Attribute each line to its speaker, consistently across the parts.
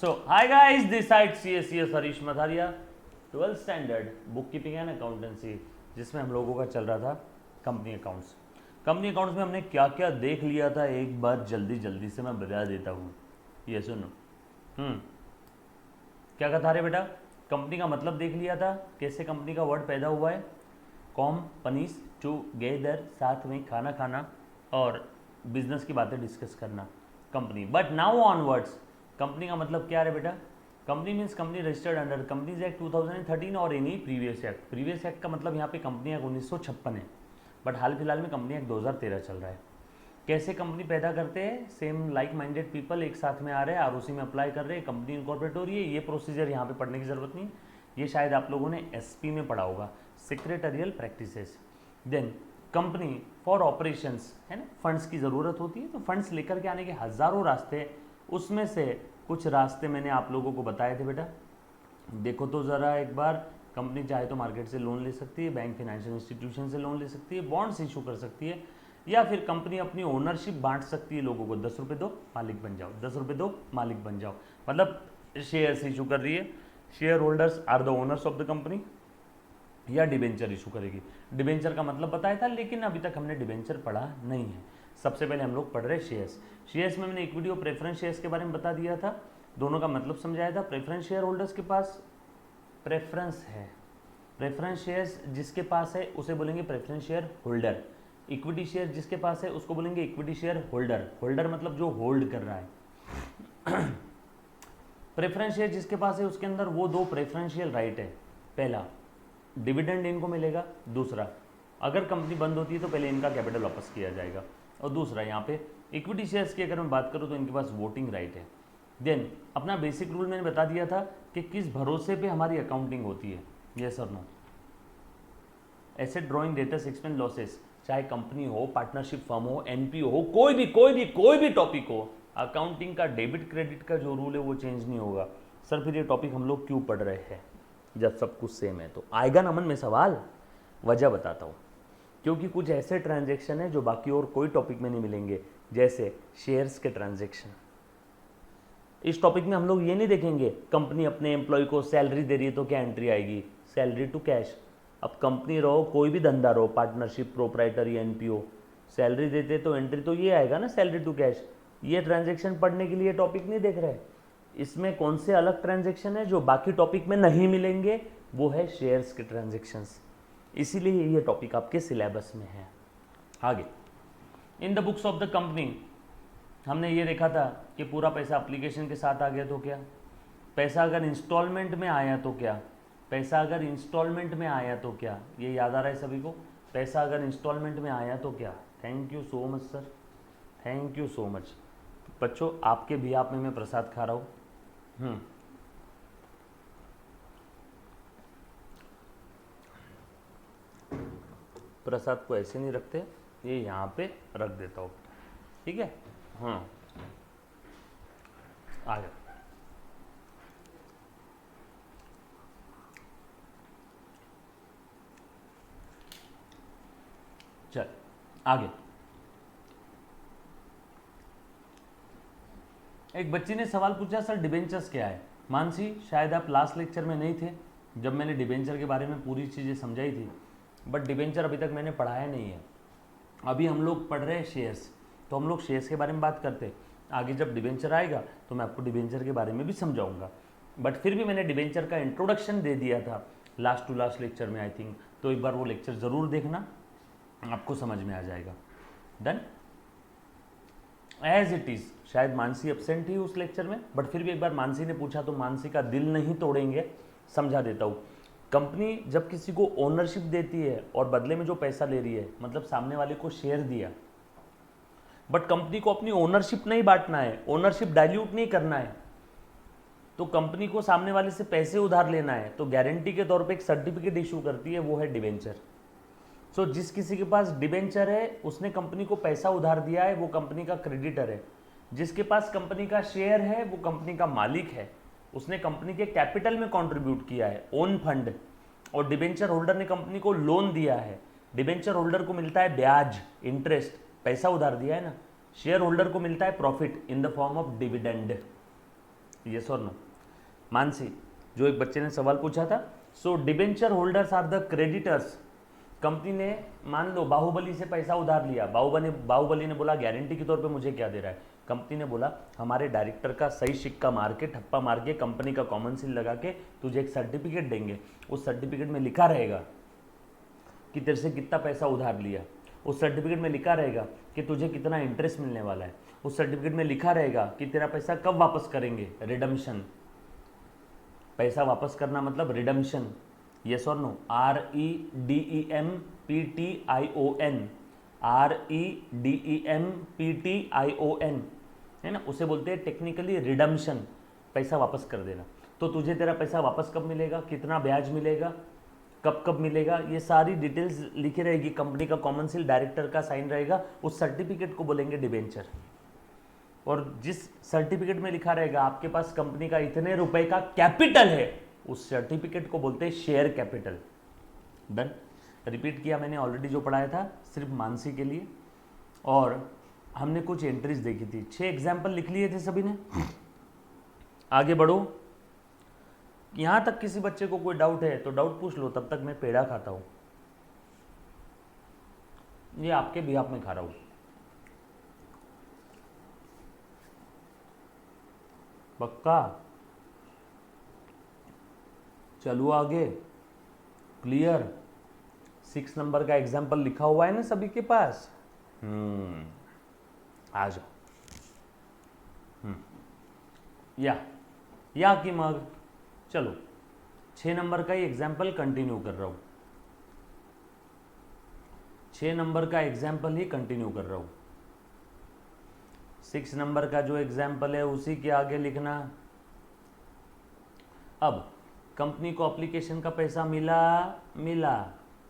Speaker 1: So, hi guys, this side CSCS Harish Mathariya, 12th standard book keeping and accountancy, जिसमें हम लोगों का चल रहा था कंपनी अकाउंट्स। कंपनी अकाउंट्स में हमने क्या क्या देख लिया था, एक बार जल्दी से मैं बता देता हूँ। ये सुनो। क्या कहा था रे बेटा? कंपनी का मतलब देख लिया था, कैसे कंपनी का वर्ड पैदा हुआ है। कंपनीज टुगेदर, साथ में खाना खाना और बिजनेस की बातें डिस्कस करना, company. But now onwards company का मतलब क्या है बेटा? Company means company registered under companies act 2013 और any previous act. Previous act का मतलब यहाँ पे कंपनी एक्ट 1956 है, बट हाल फिलहाल में कंपनी एक्ट 2013 चल रहा है। कैसे कंपनी पैदा करते हैं? सेम लाइक माइंडेड पीपल एक साथ में आ रहे हैं और उसी में अप्लाई कर रहे हैं, कंपनी इनकॉर्पोरेट हो रही है। ये प्रोसीजर यहाँ पे पढ़ने की जरूरत नहीं, ये शायद आप लोगों ने एसपी में पढ़ा होगा, secretarial practices. Then company for operations, है ना, फंड्स की ज़रूरत होती है, तो फंड्स लेकर के आने के हज़ारों रास्ते हैं, उसमें से कुछ रास्ते मैंने आप लोगों को बताए थे बेटा। देखो तो ज़रा एक बार, कंपनी चाहे तो मार्केट से लोन ले सकती है, बैंक फाइनेंशियल इंस्टीट्यूशन से लोन ले सकती है, बॉन्ड्स इशू कर सकती है, या फिर कंपनी अपनी ओनरशिप बांट सकती है लोगों को। 10 रुपये दो मालिक बन जाओ, 10 रुपये दो मालिक बन जाओ, मतलब शेयर्स इशू कर रही है। Share holders are the owners of the company, या डिबेंचर इशू करेगी। डिबेंचर का मतलब बताया था, लेकिन अभी तक हमने डिबेंचर पढ़ा नहीं है। सबसे पहले हम लोग पढ़ रहे शेयर्स। शेयर्स में मैंने इक्विटी और प्रेफरेंस शेयर्स के बारे में बता दिया था, दोनों का मतलब समझाया था। प्रेफरेंस शेयर होल्डर्स के पास प्रेफरेंस है, प्रेफरेंस शेयर्स जिसके पास है उसे बोलेंगे preference share holder. Equity share जिसके पास है उसको बोलेंगे इक्विटी शेयर होल्डर। होल्डर मतलब जो होल्ड कर रहा है। प्रेफरेंस शेयर जिसके पास है उसके अंदर वो दो प्रेफरेंशियल राइट है। पहला, डिविडेंड इनको मिलेगा। दूसरा, अगर कंपनी बंद होती है तो पहले इनका कैपिटल वापस किया जाएगा। और दूसरा, यहाँ पे इक्विटी शेयर्स की अगर मैं बात करूँ तो इनके पास वोटिंग राइट है। देन अपना बेसिक रूल मैंने बता दिया था कि किस भरोसे पे हमारी अकाउंटिंग होती है। यस और no? Asset drawing debtors expense losses, चाहे कंपनी हो, पार्टनरशिप फर्म हो, एनपीओ हो, कोई भी टॉपिक हो, अकाउंटिंग का डेबिट क्रेडिट का जो रूल है वो चेंज नहीं होगा। सर फिर ये टॉपिक हम लोग क्यों पढ़ रहे हैं जब सब कुछ सेम है? तो आएगा ना मन में सवाल, वजह बताता हूँ। क्योंकि कुछ ऐसे ट्रांजैक्शन है जो बाकी और कोई टॉपिक में नहीं मिलेंगे, जैसे शेयर्स के ट्रांजैक्शन। इस टॉपिक में हम लोग ये नहीं देखेंगे कंपनी अपने एम्प्लॉय को सैलरी दे रही है तो क्या एंट्री आएगी, सैलरी टू कैश। अब कंपनी रहो, कोई भी धंधा रहो, पार्टनरशिप, प्रोप्राइटर या एनपीओ, सैलरी देते तो एंट्री तो ये आएगा ना, सैलरी टू कैश। ये ट्रांजैक्शन पढ़ने के लिए टॉपिक नहीं देख रहे। इसमें कौन से अलग ट्रांजैक्शन है जो बाकी टॉपिक में नहीं मिलेंगे, वो है शेयर्स के ट्रांजैक्शंस। इसीलिए ये टॉपिक आपके सिलेबस में है। आगे, in the books of the company हमने ये देखा था कि पूरा पैसा एप्लीकेशन के साथ आ गया तो क्या, पैसा अगर इंस्टॉलमेंट में आया तो क्या, पैसा अगर इंस्टॉलमेंट में आया तो क्या, ये याद आ रहा है सभी को? पैसा अगर इंस्टॉलमेंट में आया तो क्या? Thank you so much sir, thank you so much बच्चों, आपके भी आप में मैं प्रसाद खा रहा हूँ। प्रसाद को ऐसे नहीं रखते, ये यहाँ पे रख देता हूँ, ठीक है? आ जाओ। चल आगे। एक बच्ची ने सवाल पूछा, सर डिबेंचर्स क्या है? मानसी, शायद आप लास्ट लेक्चर में नहीं थे जब मैंने डिबेंचर के बारे में पूरी चीज़ें समझाई थी, बट डिबेंचर अभी तक मैंने पढ़ाया नहीं है। अभी हम लोग पढ़ रहे हैं शेयर्स, तो हम लोग शेयर्स के बारे में बात करते हैं। आगे जब डिबेंचर आएगा तो मैं आपको डिबेंचर के बारे में भी समझाऊंगा, बट फिर भी मैंने डिबेंचर का इंट्रोडक्शन दे दिया था लास्ट टू लास्ट लेक्चर में आई थिंक, तो एक बार वो लेक्चर ज़रूर देखना, आपको समझ में आ जाएगा। डन? एज इट इज़, शायद मानसी एब्सेंट थी उस लेक्चर में, बट फिर भी एक बार मानसी ने पूछा तो मानसी का दिल नहीं तोड़ेंगे, समझा देता हूँ। कंपनी जब किसी को ओनरशिप देती है और बदले में जो पैसा ले रही है, मतलब सामने वाले को शेयर दिया, बट कंपनी को अपनी ओनरशिप नहीं बांटना है, ओनरशिप डाइल्यूट नहीं करना है, तो कंपनी को सामने वाले से पैसे उधार लेना है, तो गारंटी के तौर पे एक सर्टिफिकेट इशू करती है, वो है डिबेंचर। सो जिस किसी के पास डिबेंचर है उसने कंपनी को पैसा उधार दिया है, वो कंपनी का क्रेडिटर है। जिसके पास कंपनी का शेयर है वो कंपनी का मालिक है, उसने कंपनी के कैपिटल में कंट्रीब्यूट किया है, ओन फंड। और डिबेंचर होल्डर ने कंपनी को लोन दिया है, डिबेंचर होल्डर को मिलता है ब्याज, इंटरेस्ट, पैसा उधार दिया है ना। शेयर होल्डर को मिलता है profit in the form of dividend. Yes और नो? मानसी, जो एक बच्चे ने सवाल पूछा था, so debenture holders are the creditors. Company ने मान लो बाहुबली से पैसा उधार लिया, बाहुबली ने बोला गारंटी के तौर पे मुझे क्या दे रहा है? कंपनी ने बोला हमारे डायरेक्टर का सही सिक्का मार के, ठप्पा मार के, कंपनी का कॉमन सील लगा के तुझे एक सर्टिफिकेट देंगे। उस सर्टिफिकेट में लिखा रहेगा कि तेरे से कितना पैसा उधार लिया, उस सर्टिफिकेट में लिखा रहेगा कि तुझे कितना इंटरेस्ट मिलने वाला है, उस सर्टिफिकेट में लिखा रहेगा कि तेरा पैसा कब वापस करेंगे, रिडम्पशन। पैसा वापस करना मतलब रिडम्पशन, यस और नो? REDEMPTION, REDEMPTION, है ना, उसे बोलते हैं टेक्निकली रिडम्पशन, पैसा वापस कर देना। तो तुझे तेरा पैसा वापस कब मिलेगा, कितना ब्याज मिलेगा, कब कब मिलेगा, ये सारी डिटेल्स लिखी रहेगी। कंपनी का कॉमन सील, डायरेक्टर का साइन रहेगा, उस सर्टिफिकेट को बोलेंगे डिबेंचर। और जिस सर्टिफिकेट में लिखा रहेगा आपके पास कंपनी का इतने रुपए का कैपिटल है, उस सर्टिफिकेट को बोलते हैं शेयर कैपिटल। डन? रिपीट किया मैंने ऑलरेडी जो पढ़ाया था, सिर्फ मानसी के लिए। और हमने कुछ एंट्रीज देखी थी, 6 एग्जाम्पल लिख लिए थे सभी ने। आगे बढ़ो। यहां तक किसी बच्चे को कोई डाउट है तो डाउट पूछ लो, तब तक मैं पेड़ा खाता हूं, ये आपके बिहाफ में खा रहा हूं। पक्का? चलो आगे। क्लियर? 6 नंबर का एग्जाम्पल लिखा हुआ है ना सभी के पास? आ जाओ। या कि मग चलो 6 नंबर का ही एग्जाम्पल कंटिन्यू कर रहा हूं, 6 नंबर का एग्जाम्पल ही कंटिन्यू कर रहा हूं। 6 नंबर का जो एग्जाम्पल है उसी के आगे लिखना। अब कंपनी को एप्लीकेशन का पैसा मिला,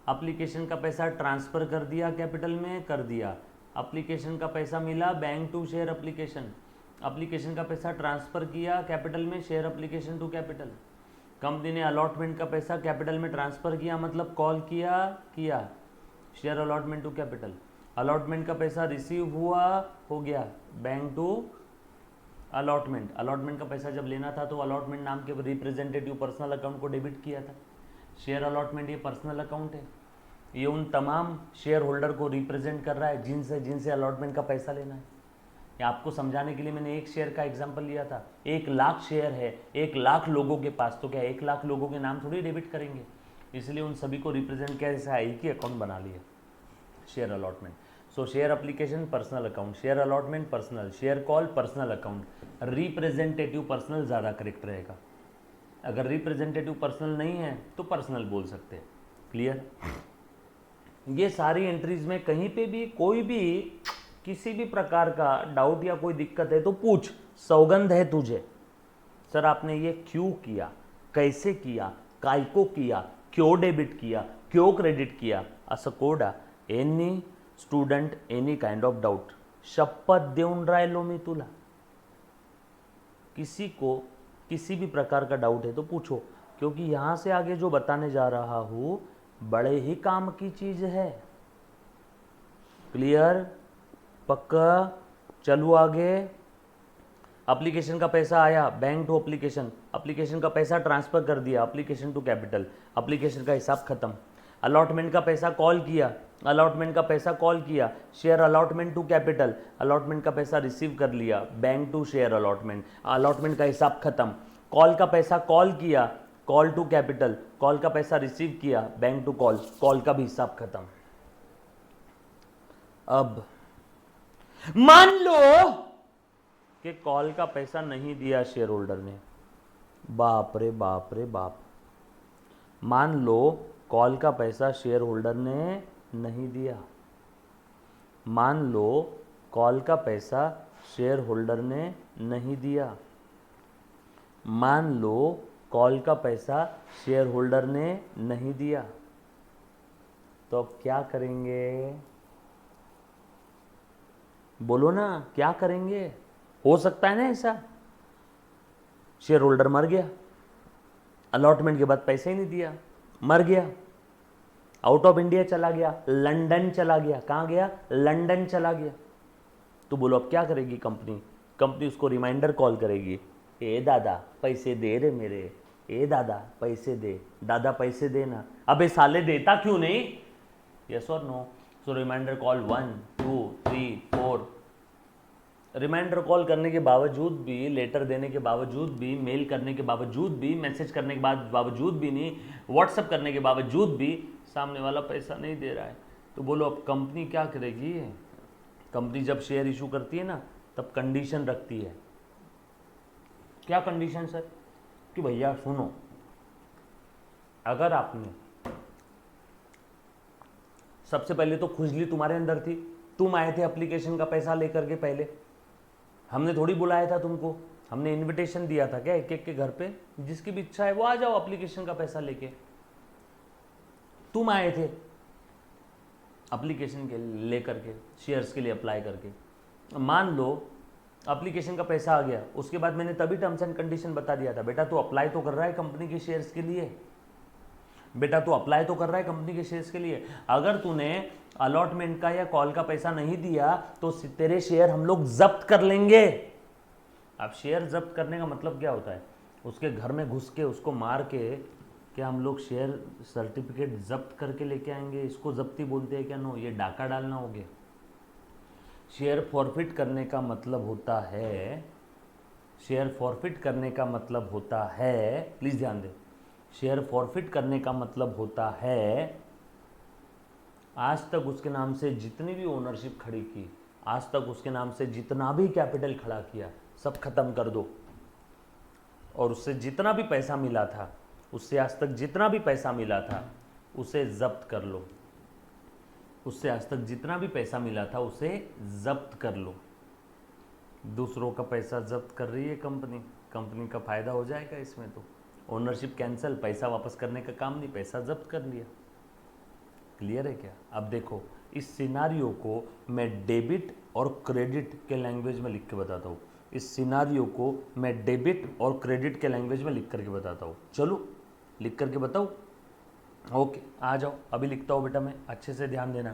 Speaker 1: एप्लीकेशन का पैसा ट्रांसफर कर दिया, कैपिटल में कर दिया। एप्लीकेशन का पैसा मिला, bank to share application. Application का पैसा ट्रांसफर किया कैपिटल में, share application to capital. Company ने अलॉटमेंट का पैसा कैपिटल में ट्रांसफर किया, मतलब कॉल किया share allotment to capital. Allotment का पैसा रिसीव हुआ, हो गया बैंक टू अलॉटमेंट। अलॉटमेंट का पैसा जब लेना था तो अलॉटमेंट नाम के रिप्रेजेंटेटिव पर्सनल अकाउंट को डेबिट किया था। शेयर अलॉटमेंट ये पर्सनल अकाउंट है, ये उन तमाम शेयर होल्डर को रिप्रेजेंट कर रहा है जिनसे अलॉटमेंट का पैसा लेना है। ये आपको समझाने के लिए मैंने 1 शेयर का एग्जांपल लिया था। 1 लाख शेयर है 1 लाख लोगों के पास, तो क्या 1 लाख लोगों के नाम थोड़ी डेबिट करेंगे, इसलिए उन सभी को रिप्रेजेंट कैसे एक ही अकाउंट बना लिया, शेयर अलॉटमेंट। सो share application personal account, share allotment personal, share call personal account. Representative personal ज़्यादा करेक्ट रहेगा, अगर रिप्रेजेंटेटिव पर्सनल नहीं है तो पर्सनल बोल सकते हैं। क्लियर? ये सारी एंट्रीज में कहीं पे भी कोई भी किसी भी प्रकार का डाउट या कोई दिक्कत है तो पूछ, सौगंध है तुझे। सर आपने ये क्यों किया, कैसे किया, काय को किया, क्यों डेबिट किया, क्यों क्रेडिट किया, असं कोडा any student any kind of doubt, शपथ देऊन राहिलो मी तुला। किसी को किसी भी प्रकार का डाउट है तो पूछो, क्योंकि यहां से आगे जो बताने जा रहा हूं बड़े ही काम की चीज है। क्लियर? पक्का? चलो आगे। एप्लीकेशन का पैसा आया, बैंक टू एप्लीकेशन, एप्लीकेशन का पैसा ट्रांसफर कर दिया, एप्लीकेशन टू कैपिटल, एप्लीकेशन का हिसाब खत्म। अलॉटमेंट का पैसा कॉल किया, अलॉटमेंट का पैसा कॉल किया, share allotment to capital, allotment का पैसा रिसीव कर लिया, bank to share allotment, allotment का हिसाब खत्म। कॉल का पैसा कॉल किया, कॉल टू कैपिटल, कॉल का पैसा रिसीव किया, बैंक टू कॉल, कॉल का भी हिसाब खत्म। अब मान लो कि कॉल का पैसा नहीं दिया शेयर होल्डर ने, बाप रे बाप रे बाप। मान लो कॉल का पैसा शेयर होल्डर ने नहीं दिया, मान लो कॉल का पैसा शेयर होल्डर ने नहीं दिया, मान लो कॉल का पैसा शेयर होल्डर ने नहीं दिया, तो अब क्या करेंगे? बोलो ना, क्या करेंगे? हो सकता है ना ऐसा, शेयर होल्डर मर गया, अलॉटमेंट के बाद पैसे ही नहीं दिया, मर गया, आउट ऑफ इंडिया चला गया, लंदन चला गया। कहाँ गया? लंदन चला गया। तो बोलो अब क्या करेगी कंपनी? कंपनी उसको रिमाइंडर कॉल करेगी, ए दादा पैसे दे रे मेरे, ए दादा पैसे दे, दादा पैसे दे ना, अबे साले देता क्यों नहीं? यस और नो? सो रिमाइंडर कॉल 1 2 3 4। रिमाइंडर कॉल करने के बावजूद भी, लेटर देने के बावजूद भी, मेल करने के बावजूद भी, मैसेज करने के बावजूद भी नहीं, व्हाट्सअप करने के बावजूद भी सामने वाला पैसा नहीं दे रहा है, तो बोलो अब कंपनी क्या करेगी? कंपनी जब शेयर इशू करती है ना, तब कंडीशन रखती है। क्या कंडीशन सर? कि भैया सुनो, अगर आपने, सबसे पहले तो खुजली तुम्हारे अंदर थी, तुम आए थे एप्लीकेशन का पैसा लेकर के, पहले हमने थोड़ी बुलाया था तुमको, हमने इनविटेशन दिया था क्या एक एक के घर पे, जिसकी भी इच्छा है वो आ जाओ एप्लीकेशन का पैसा लेके। तुम आए थे एप्लीकेशन के लेकर के, शेयर्स के लिए अप्लाई करके। मान लो एप्लीकेशन का पैसा आ गया, उसके बाद मैंने तभी टर्म्स एंड कंडीशन बता दिया था, बेटा तू अप्लाई तो कर रहा है कंपनी के शेयर्स के लिए, बेटा तू अप्लाई तो कर रहा है कंपनी के शेयर्स के लिए। अगर तूने अलॉटमेंट का या कॉल का पैसा नहीं दिया तो तेरे शेयर हम लोग जब्त कर लेंगे। अब शेयर जब्त करने का मतलब क्या होता है? उसके घर में घुस के उसको मार के क्या हम लोग शेयर सर्टिफिकेट जब्त करके लेके आएंगे? इसको जब्ती बोलते हैं क्या? नो, ये डाका डालना हो गया। शेयर फॉरफिट करने का मतलब होता है, शेयर फॉरफिट करने का मतलब होता है, प्लीज ध्यान दें, शेयर फॉरफिट करने का मतलब होता है आज तक उसके नाम से जितनी भी ओनरशिप खड़ी की, आज तक उसके नाम से जितना भी कैपिटल खड़ा किया, सब खत्म कर दो, और उससे जितना भी पैसा मिला था, उससे आज तक जितना भी पैसा मिला था उसे जब्त कर लो, उससे आज तक जितना भी पैसा मिला था उसे जब्त कर लो। दूसरों का पैसा जब्त कर रही है कंपनी, कंपनी का फायदा हो जाएगा इसमें। तो ओनरशिप कैंसिल, पैसा वापस करने का काम नहीं, पैसा जब्त कर लिया। क्लियर है क्या? अब देखो, इस सिनारियो को मैं डेबिट और क्रेडिट के लैंग्वेज में लिख के बताता हूँ। इस सिनारियो को मैं डेबिट और क्रेडिट के लैंग्वेज में लिख करके बताता हूँ। चलो लिख करके बताऊँ? ओके, आ जाओ, अभी लिखता हूँ बेटा मैं, अच्छे से ध्यान देना।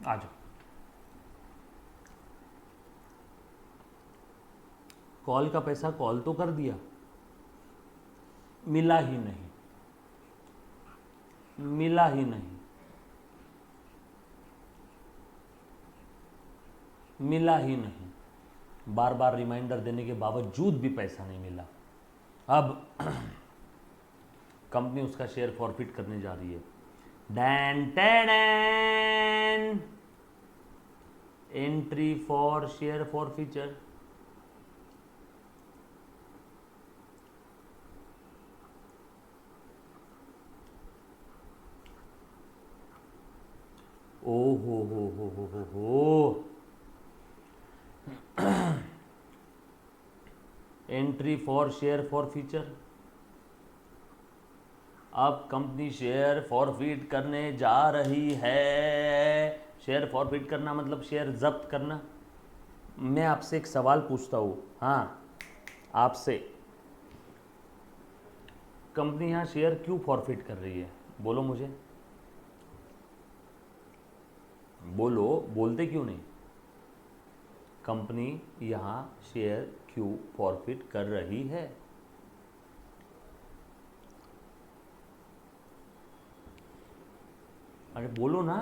Speaker 1: आ जाओ। कॉल का पैसा कॉल तो कर दिया, मिला ही नहीं, मिला ही नहीं, मिला ही नहीं, बार बार रिमाइंडर देने के बावजूद भी पैसा नहीं मिला। अब कंपनी उसका शेयर फॉरफिट करने जा रही है। डैन टैन, एंट्री फॉर शेयर फॉरफिचर। ओ हो एंट्री फॉर शेयर फॉरफिचर। अब कंपनी शेयर फॉरफिट करने जा रही है। शेयर फॉरफिट करना मतलब शेयर जब्त करना। मैं आपसे एक सवाल पूछता हूँ, हाँ आपसे, कंपनी यहाँ शेयर क्यों फॉरफिट कर रही है? बोलो मुझे, बोलो, बोलते क्यों नहीं? कंपनी यहाँ शेयर क्यों फॉरफिट कर रही है? अरे बोलो ना।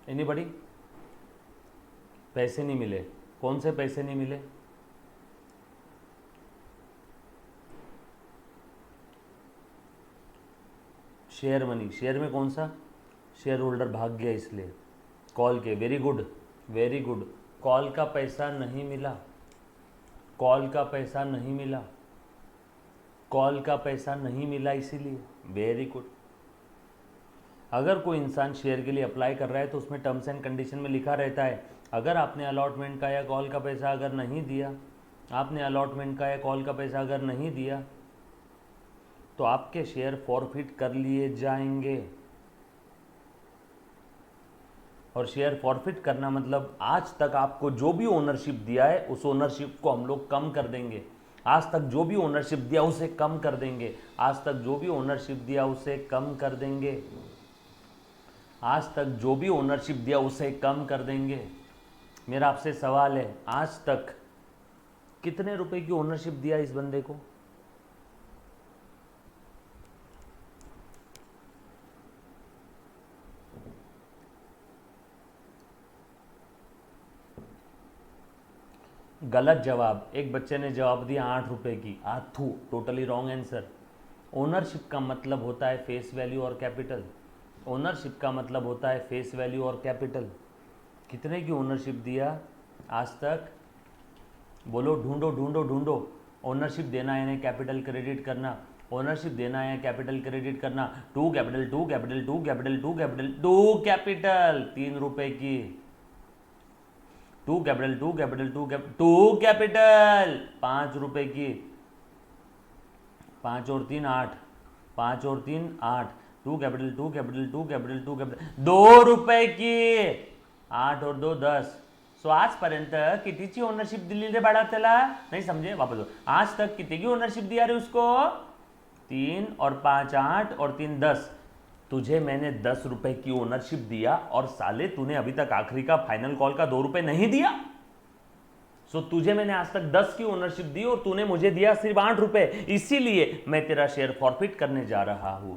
Speaker 1: एनीबॉडी? पैसे नहीं मिले। कौन से पैसे नहीं मिले? Share money. शेयर में कौन सा? शेयर होल्डर भाग गया इसलिए। कॉल के, very good very good. Call का पैसा नहीं मिला, कॉल का पैसा नहीं मिला, कॉल का पैसा नहीं मिला इसीलिए, वेरी गुड। अगर कोई इंसान शेयर के लिए अप्लाई कर रहा है तो उसमें टर्म्स एंड कंडीशन में लिखा रहता है, अगर आपने अलॉटमेंट का या कॉल का पैसा अगर नहीं दिया, आपने अलॉटमेंट का या कॉल का पैसा अगर नहीं दिया तो आपके शेयर फॉरफिट कर लिए जाएंगे। और शेयर फॉरफिट करना मतलब आज तक आपको जो भी ओनरशिप दिया है उस ओनरशिप को हम लोग कम कर देंगे। आज तक जो भी ओनरशिप दिया उसे कम कर देंगे, आज तक जो भी ओनरशिप दिया उसे कम कर देंगे, आज तक जो भी ओनरशिप दिया उसे कम कर देंगे। मेरा आपसे सवाल है, आज तक कितने रुपए की ओनरशिप दिया इस बंदे को? गलत जवाब। एक बच्चे ने जवाब दिया 8 रुपए की। आथू, टोटली रॉन्ग आंसर। ओनरशिप का मतलब होता है फेस वैल्यू और कैपिटल। ओनरशिप का मतलब होता है फेस वैल्यू और कैपिटल। कितने की ओनरशिप दिया आज तक? बोलो, ढूंढो ढूंढो ढूंढो। ओनरशिप देना है यानी कैपिटल क्रेडिट करना, ओनरशिप देना है कैपिटल क्रेडिट करना। To capital, to capital, to capital, to capital, to capital, 3 रुपए की। To capital, to capital, to capital, 5 रुपए की। 5 और 3 8, 5 और 3 8, to capital, to capital, to capital, to capital, 2 रुपए की। 8 और 2 10। सो आजपर्यंत कितीची ओनरशिप दिली रे बाळा त्याला? नाही समजे, वापस दो। आज तक किती की ओनरशिप दिया रे उसको? 3 और 5 8 और 3 10। तुझे मैंने 10 रुपए की ओनरशिप दिया और साले तूने अभी तक आखिरी का फाइनल कॉल का 2 रुपए नहीं दिया। सो तुझे मैंने आज तक 10 की ओनरशिप दी और तूने मुझे दिया सिर्फ 8 रुपए, इसीलिए मैं तेरा शेयर फॉरफिट करने जा रहा हूं।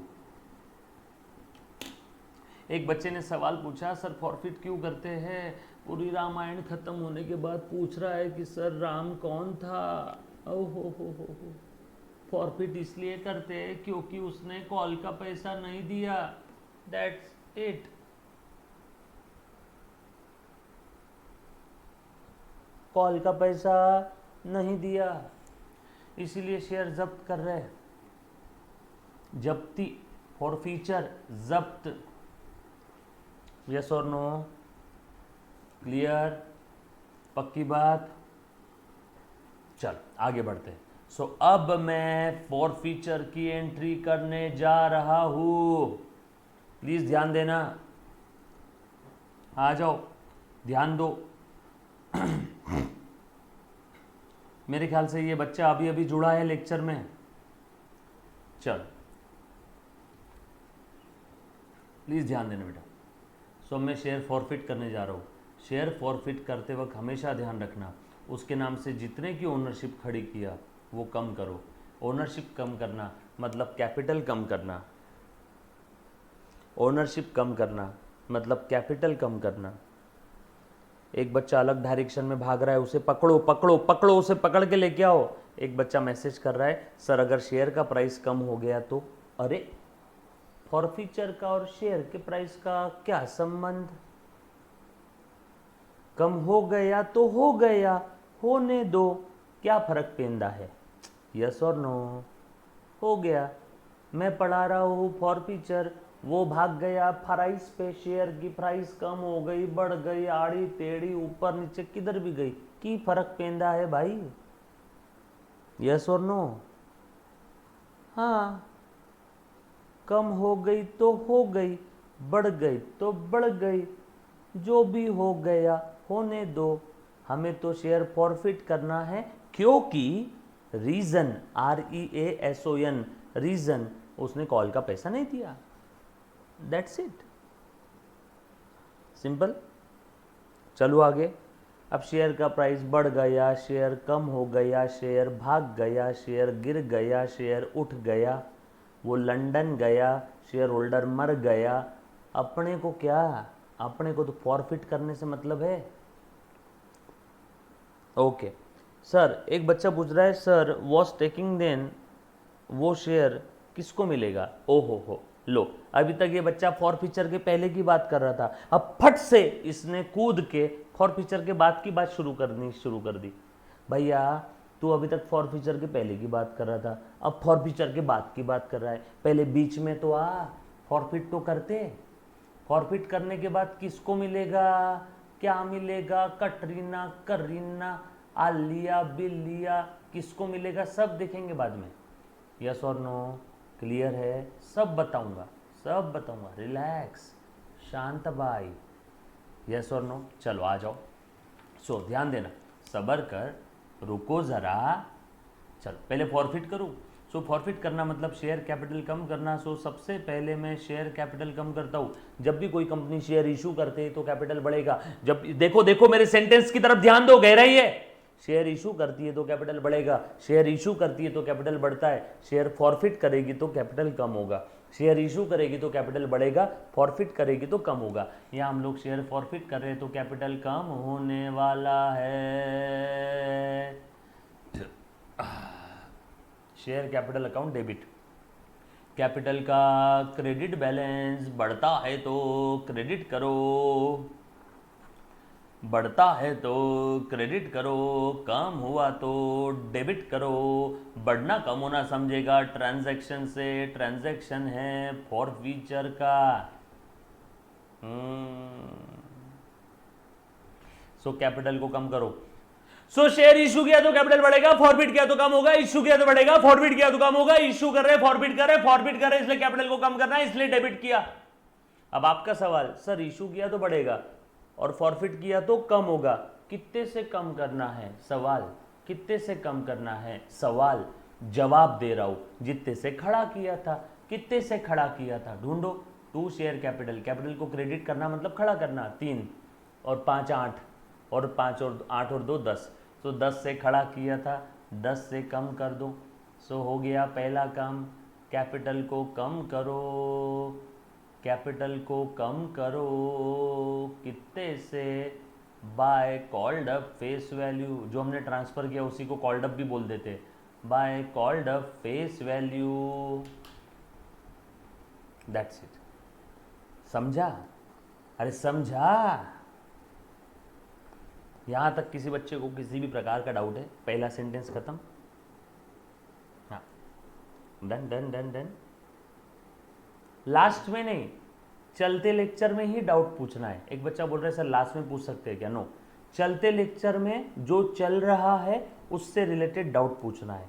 Speaker 1: एक बच्चे ने सवाल पूछा, सर फॉरफिट क्यों करते हैं? पूरी रामायण खत्म होने के बाद पूछ रहा है कि सर राम कौन था? ओहो हो। फॉरफिट इसलिए करते हैं क्योंकि उसने कॉल का पैसा नहीं दिया। That's it. कॉल का पैसा नहीं दिया, इसीलिए शेयर जब्त कर रहे हैं। जब्ती, फॉरफीचर, जब्त। यस और नो? क्लियर? पक्की बात? चल आगे बढ़ते हैं। सो अब मैं फॉरफीचर की एंट्री करने जा रहा हूं। प्लीज ध्यान देना, आ जाओ, ध्यान दो। मेरे ख्याल से ये बच्चा अभी अभी जुड़ा है लेक्चर में। चल प्लीज ध्यान देना बेटा। सो मैं शेयर फॉरफिट करने जा रहा हूँ। शेयर फॉरफिट करते वक्त हमेशा ध्यान रखना, उसके नाम से जितने की ओनरशिप खड़ी किया वो कम करो। ओनरशिप कम करना मतलब कैपिटल कम करना, ओनरशिप कम करना मतलब कैपिटल कम करना। एक बच्चा अलग डायरेक्शन में भाग रहा है, उसे पकड़ो पकड़ो पकड़ो, उसे पकड़ के लेके आओ। एक बच्चा मैसेज कर रहा है, सर अगर शेयर का प्राइस कम हो गया तो? अरे फॉरफीचर का और शेयर के प्राइस का क्या संबंध? कम हो गया तो हो गया, होने दो, क्या फर्क पेंदा है? यस और नो? हो गया। मैं पढ़ा रहा हूँ फॉरफीचर, वो भाग गया प्राइस पे, शेयर की प्राइस कम हो गई, बढ़ गई, आड़ी टेढ़ी ऊपर नीचे किधर भी गई, की फर्क पेंदा है भाई? यस और नो? हाँ, कम हो गई तो हो गई, बढ़ गई तो बढ़ गई, जो भी हो गया होने दो। हमें तो शेयर फॉरफिट करना है क्योंकि रीजन, REASON, रीजन, उसने कॉल का पैसा नहीं दिया। That's it, simple. चलो आगे। अब शेयर का प्राइस बढ़ गया, शेयर कम हो गया, शेयर भाग गया, शेयर गिर गया, शेयर उठ गया, वो लंदन गया, शेयर होल्डर मर गया। अपने को क्या, अपने को तो फॉरफिट करने से मतलब है। ओके सर, एक बच्चा पूछ रहा है, सर वॉज टेकिंग देन वो शेयर किसको मिलेगा? ओहो हो, लो, अभी तक ये बच्चा फॉरफीचर के पहले की बात कर रहा था, अब फट से इसने कूद के फॉरफीचर के बाद की बात शुरू कर दी। भैया तू अभी तक फॉरफीचर के पहले की बात कर रहा था, अब फॉरफीचर के बाद की बात कर रहा है। पहले बीच में तो आ, फॉरफिट तो करते। फॉरफिट करने के बाद किसको मिलेगा, क्या मिलेगा, कटरीना, करीना, आलिया, बिल्लिया, किसको मिलेगा, सब देखेंगे बाद में। यस और नो? क्लियर है? सब बताऊंगा, सब बताऊंगा, रिलैक्स, शांत बाई। यस और नो? चलो आ जाओ। सो ध्यान देना, सबर कर, रुको ज़रा, चल पहले फॉरफिट करूँ। सो फॉरफिट करना मतलब शेयर कैपिटल कम करना। सो सबसे पहले मैं शेयर कैपिटल कम करता हूँ। जब भी कोई कंपनी शेयर इशू करते है तो कैपिटल बढ़ेगा। जब देखो देखो मेरे सेंटेंस की तरफ ध्यान दो, गहराई है। शेयर इशू करती है तो कैपिटल बढ़ेगा, शेयर इशू करती है तो कैपिटल बढ़ता है, शेयर फॉरफिट करेगी तो कैपिटल कम होगा, शेयर इशू करेगी तो कैपिटल बढ़ेगा, फॉरफिट करेगी तो कम होगा। यहाँ हम लोग शेयर फॉरफिट कर रहे हैं तो कैपिटल कम होने वाला है। Share capital account debit. Capital का क्रेडिट बैलेंस बढ़ता है तो क्रेडिट करो, बढ़ता है तो क्रेडिट करो, कम हुआ तो डेबिट करो। बढ़ना कम होना समझेगा ट्रांजैक्शन से, ट्रांजैक्शन है फॉर फ्यूचर का। सो कैपिटल को कम करो। सो शेयर इशू किया तो कैपिटल बढ़ेगा, फॉरफिट किया तो कम होगा, इशू किया तो बढ़ेगा, फॉरफिट किया तो कम होगा, इशू कर रहे फॉरफिट कर रहे, फॉरफिट कर रहे इसलिए कैपिटल को कम करना है, इसलिए डेबिट किया। अब आपका सवाल, सर इशू किया तो बढ़ेगा और फॉरफिट किया तो कम होगा, कितने से कम करना है? सवाल कितने से कम करना है? सवाल जवाब दे रहा हूं। जितने से खड़ा किया था, कितने से खड़ा किया था ढूंढो। 2 शेयर कैपिटल, कैपिटल को क्रेडिट करना मतलब खड़ा करना, 3 और 5 8 और 5 और 8 और 2 10। तो 10 से खड़ा किया था, 10 से कम कर दो। सो हो गया पहला काम, कैपिटल को कम करो, कैपिटल को कम करो। कितने से? By called up face value. जो हमने ट्रांसफ़र किया उसी को कॉल्ड अप भी बोल देते, by called up face value. That's it. समझा? अरे समझा? यहाँ तक किसी बच्चे को किसी भी प्रकार का डाउट है? पहला सेंटेंस खत्म। हाँ, done done done done. Last में नहीं, चलते लेक्चर में ही डाउट पूछना है। एक बच्चा बोल रहा है सर लास्ट में पूछ सकते हैं क्या? नो, चलते लेक्चर में जो चल रहा है उससे रिलेटेड डाउट पूछना है।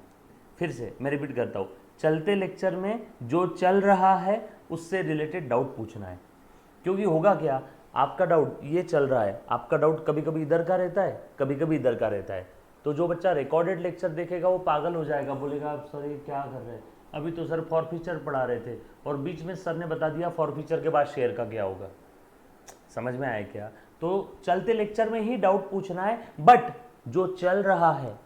Speaker 1: फिर से मैं रिपीट करता हूँ, चलते लेक्चर में जो चल रहा है उससे रिलेटेड डाउट पूछना है। क्योंकि होगा क्या, आपका डाउट ये चल रहा है, आपका डाउट कभी कभी इधर का रहता है, कभी कभी इधर का रहता है। तो जो बच्चा रिकॉर्डेड लेक्चर देखेगा वो पागल हो जाएगा, बोलेगा सर ये क्या कर रहे हैं, अभी तो सर फॉर फ्यूचर पढ़ा रहे थे और बीच में सर ने बता दिया फॉर फ्यूचर के बाद शेयर का क्या होगा। समझ में आया क्या? तो चलते लेक्चर में ही डाउट पूछना है, बट जो चल रहा है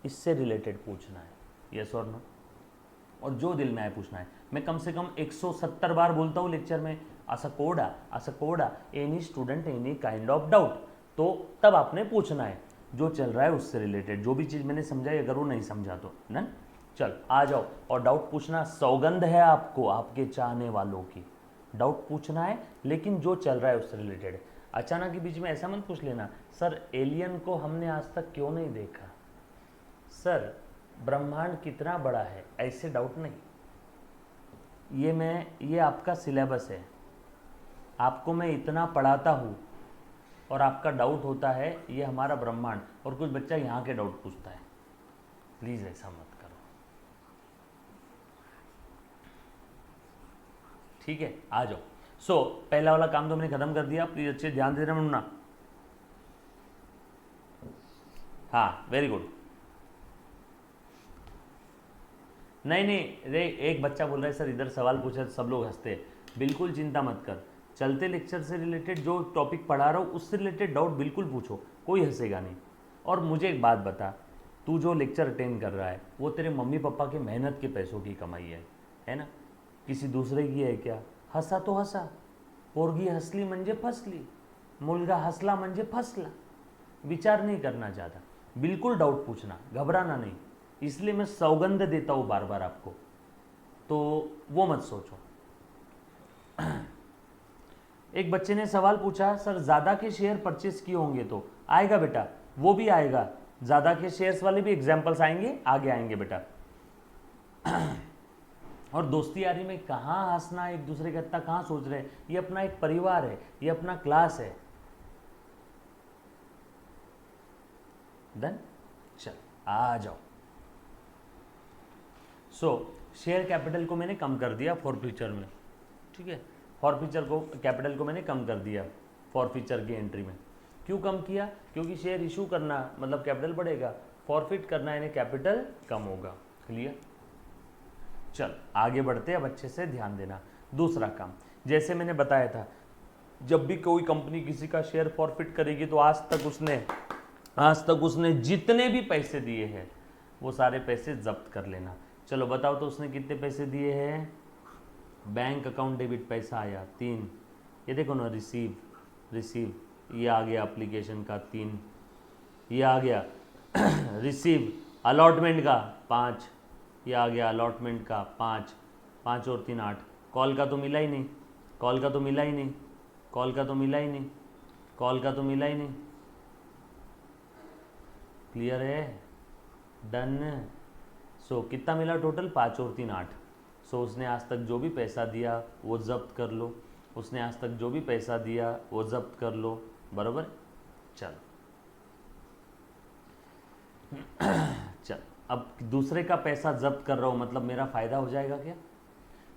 Speaker 1: इससे रिलेटेड पूछना है, यस और नो। और जो दिल में आए पूछना है। मैं कम से कम 170 बार बोलता हूँ लेक्चर में, असकोड़ा any student any kind of doubt. तो तब आपने पूछना है जो चल रहा है उससे रिलेटेड। जो भी चीज़ मैंने समझाई अगर वो नहीं समझा तो न, चल आ जाओ। और डाउट पूछना सौगंध है आपको, आपके चाहने वालों की। डाउट पूछना है लेकिन जो चल रहा है उससे रिलेटेड है। अचानक के बीच में ऐसा मत पूछ लेना सर एलियन को हमने आज तक क्यों नहीं देखा, सर ब्रह्मांड कितना बड़ा है, ऐसे डाउट नहीं। ये आपका सिलेबस है, आपको मैं इतना पढ़ाता हूँ और आपका डाउट होता है ये हमारा ब्रह्मांड, और कुछ बच्चा यहाँ के डाउट पूछता है। प्लीज़ ऐसा मत करो, ठीक है? आ जाओ। सो पहला वाला काम तो मैंने खत्म कर दिया, प्लीज अच्छे ध्यान दे देना मुन्ना। हाँ वेरी गुड। नहीं रे, एक बच्चा बोल रहा है सर इधर सवाल पूछा सब लोग हंसते हैं। बिल्कुल चिंता मत कर, चलते लेक्चर से रिलेटेड जो टॉपिक पढ़ा रहा हूँ उससे रिलेटेड डाउट बिल्कुल पूछो, कोई हंसेगा नहीं। और मुझे एक बात बता, तू जो लेक्चर अटेंड कर रहा है वो तेरे मम्मी पापा के मेहनत के पैसों की कमाई है ना? किसी दूसरे की है क्या? हसा तो हसा, पोरगी हसली म्हणजे फसली, मुलगा हसला म्हणजे फसला। विचार नहीं करना चाहता, बिल्कुल डाउट पूछना, घबराना नहीं। इसलिए मैं सौगंध देता हूँ बार बार आपको, तो वो मत सोचो। एक बच्चे ने सवाल पूछा सर ज़्यादा के शेयर परचेस किए होंगे तो आएगा बेटा, वो भी आएगा, ज़्यादा के शेयर्स वाले भी एग्जाम्पल्स आएंगे, आगे आएंगे बेटा। और दोस्ती यारी में कहाँ हंसना, एक दूसरे का इतना कहाँ सोच रहे हैं, ये अपना एक परिवार है, ये अपना क्लास है। डन, चल आ जाओ। सो शेयर कैपिटल को मैंने कम कर दिया फॉर फ्यूचर में, ठीक है? फॉर फ्यूचर को कैपिटल को मैंने कम कर दिया फॉर फ्यूचर की एंट्री में। क्यों कम किया? क्योंकि शेयर इशू करना मतलब कैपिटल बढ़ेगा, फॉरफिट करना यानी कैपिटल कम होगा। क्लियर? चल आगे बढ़ते हैं, अब अच्छे से ध्यान देना। दूसरा काम, जैसे मैंने बताया था, जब भी कोई कंपनी किसी का शेयर फॉरफिट करेगी तो आज तक उसने जितने भी पैसे दिए हैं वो सारे पैसे जब्त कर लेना। चलो बताओ तो उसने कितने पैसे दिए हैं। बैंक अकाउंट डेबिट पैसा आया 3, ये देखो ना, रिसीव ये आ गया एप्लीकेशन का 3, ये आ गया रिसीव अलॉटमेंट का 5, ये आ गया अलॉटमेंट का 5, 5 और 3 8, कॉल का तो मिला ही नहीं, कॉल का तो मिला ही नहीं, कॉल का तो मिला ही नहीं, कॉल का तो मिला ही नहीं। क्लियर है? डन। सो कितना मिला टोटल? 5 और 3 8। सो उसने आज तक जो भी पैसा दिया वो जब्त कर लो, उसने आज तक जो भी पैसा दिया वो जब्त कर लो। बराबर? चल चल, अब दूसरे का पैसा जब्त कर रहा हूँ मतलब मेरा फ़ायदा हो जाएगा क्या?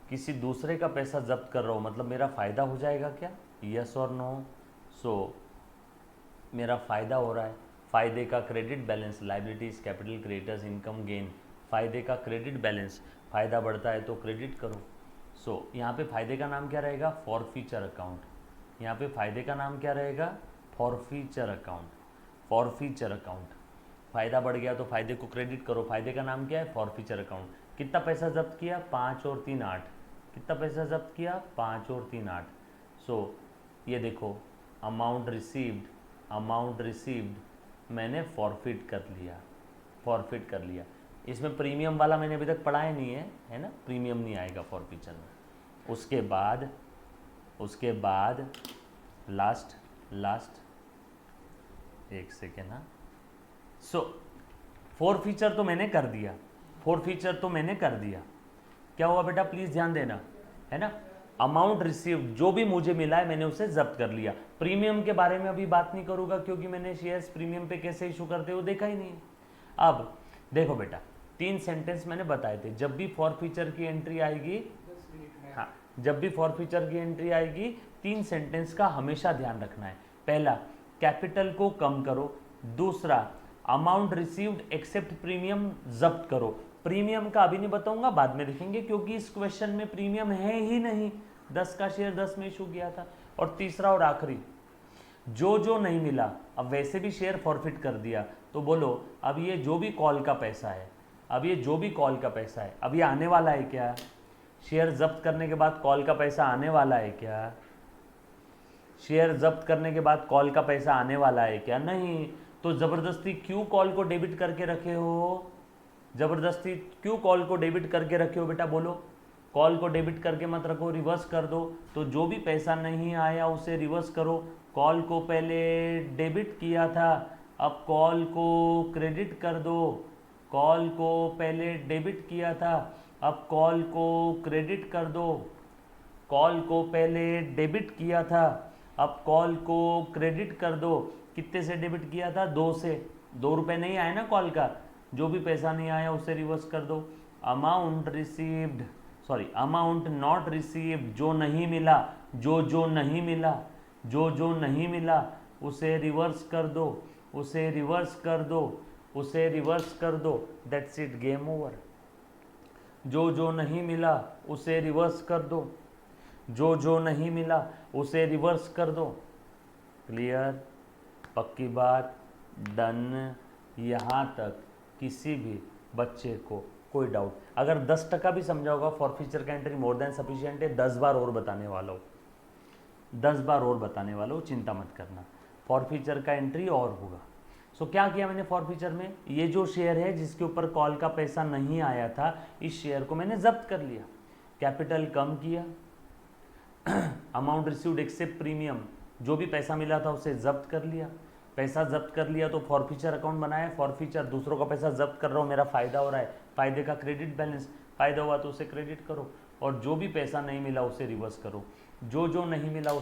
Speaker 1: किसी दूसरे का पैसा जब्त कर रहा हूँ मतलब मेरा फ़ायदा हो जाएगा क्या? यस और नो? सो मेरा फ़ायदा हो रहा है। फ़ायदे का credit balance, liabilities capital creditors income gain. फ़ायदे का क्रेडिट बैलेंस, फ़ायदा बढ़ता है तो क्रेडिट करो। सो यहाँ पे फ़ायदे का नाम क्या रहेगा? Forfeiture account. यहाँ पे फ़ायदे का नाम क्या रहेगा? Forfeiture account. फॉरफीचर अकाउंट, फ़ायदा बढ़ गया तो फ़ायदे को क्रेडिट करो। फ़ायदे का नाम क्या है? Forfeiture account. कितना पैसा जब्त किया? 5 और 3 8। कितना पैसा जब्त किया? 5 और 3 8। सो ये देखो, अमाउंट रिसीव्ड मैंने फॉरफिट कर लिया। इसमें प्रीमियम वाला मैंने अभी तक पढ़ाया नहीं है ना, प्रीमियम नहीं आएगा फॉरफिचर में। उसके बाद लास्ट एक सेकेंड। हाँ, सो फॉरफिचर तो मैंने कर दिया। क्या हुआ बेटा? प्लीज ध्यान देना, है ना। अमाउंट रिसीव्ड, जो भी मुझे मिला है मैंने उसे जब्त कर लिया। प्रीमियम के बारे में अभी बात नहीं करूंगा क्योंकि मैंने शेयर्स प्रीमियम पे कैसे इशू करते हो देखा ही नहीं है। अब देखो बेटा, 3 सेंटेंस मैंने बताए थे। जब भी फॉरफिचर की एंट्री आएगी, हाँ, जब भी फॉरफिचर की एंट्री आएगी 3 सेंटेंस का हमेशा ध्यान रखना है। पहला, कैपिटल को कम करो। दूसरा, अमाउंट रिसीव्ड एक्सेप्ट प्रीमियम जब्त करो। प्रीमियम का अभी नहीं बताऊंगा, बाद में लिखेंगे क्योंकि इस क्वेश्चन में प्रीमियम है ही नहीं। 10 का शेयर 10 में इशू किया था। और तीसरा और आखिरी, जो नहीं मिला, अब वैसे भी शेयर फॉरफिट कर दिया तो बोलो अब ये जो भी कॉल का पैसा है, अब ये आने वाला है क्या? शेयर जब्त करने के बाद कॉल का पैसा आने वाला है क्या? शेयर जब्त करने के बाद कॉल का पैसा आने वाला है क्या? नहीं। तो जबरदस्ती क्यों कॉल को डेबिट करके रखे हो? बेटा बोलो। कॉल को डेबिट करके मत रखो, रिवर्स कर दो। तो जो भी पैसा नहीं आया उसे रिवर्स करो। कॉल को पहले डेबिट किया था, अब कॉल को क्रेडिट कर दो। कॉल को पहले डेबिट किया था, अब कॉल को क्रेडिट कर दो। कॉल को पहले डेबिट किया था, अब कॉल को क्रेडिट कर दो। कितने से डेबिट किया था? 2 से। 2 रुपये नहीं आए ना कॉल का, जो भी पैसा नहीं आया उसे रिवर्स कर दो। अमाउंट नॉट रिसीव्ड, जो नहीं मिला उसे रिवर्स कर दो। That's it, game over. जो नहीं मिला उसे रिवर्स कर दो। क्लियर? पक्की बात? डन? यहाँ तक किसी भी बच्चे को कोई डाउट? अगर 10% भी समझा होगा फॉरफिचर का एंट्री मोर देन सफिशिएंट है, 10 बार और बताने वाला हूँ, चिंता मत करना। फॉरफिचर का एंट्री और होगा। सो क्या किया मैंने फॉरफिचर में? ये जो शेयर है जिसके ऊपर कॉल का पैसा नहीं आया था, इस शेयर को मैंने जब्त कर लिया। कैपिटल कम किया, अमाउंट रिसीव्ड एक्सेप्ट प्रीमियम, जो भी पैसा मिला था उसे जब्त कर लिया। पैसा जब्त कर लिया तो फॉरफिचर अकाउंट बनाया। फॉरफिचर, दूसरों का पैसा जब्त कर रहा हूँ, मेरा फ़ायदा हो रहा है। फ़ायदे का क्रेडिट बैलेंस, फ़ायदा हुआ तो उसे क्रेडिट करो। और जो भी पैसा नहीं मिला उसे रिवर्स करो। जो नहीं मिला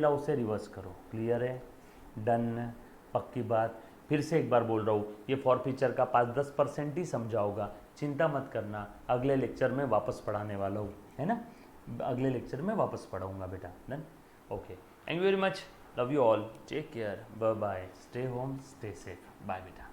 Speaker 1: उसे रिवर्स करो। क्लियर है? डन? पक्की बात? फिर से एक बार बोल रहा हूँ, ये फॉरफिचर का 5-10% ही समझा होगा, चिंता मत करना। अगले लेक्चर में वापस पढ़ाने वाला हूँ, है ना। अगले लेक्चर में वापस पढ़ाऊँगा बेटा। Done? Okay, thank you very much, love you all, take care, bye bye, stay home, stay safe. Bye बेटा।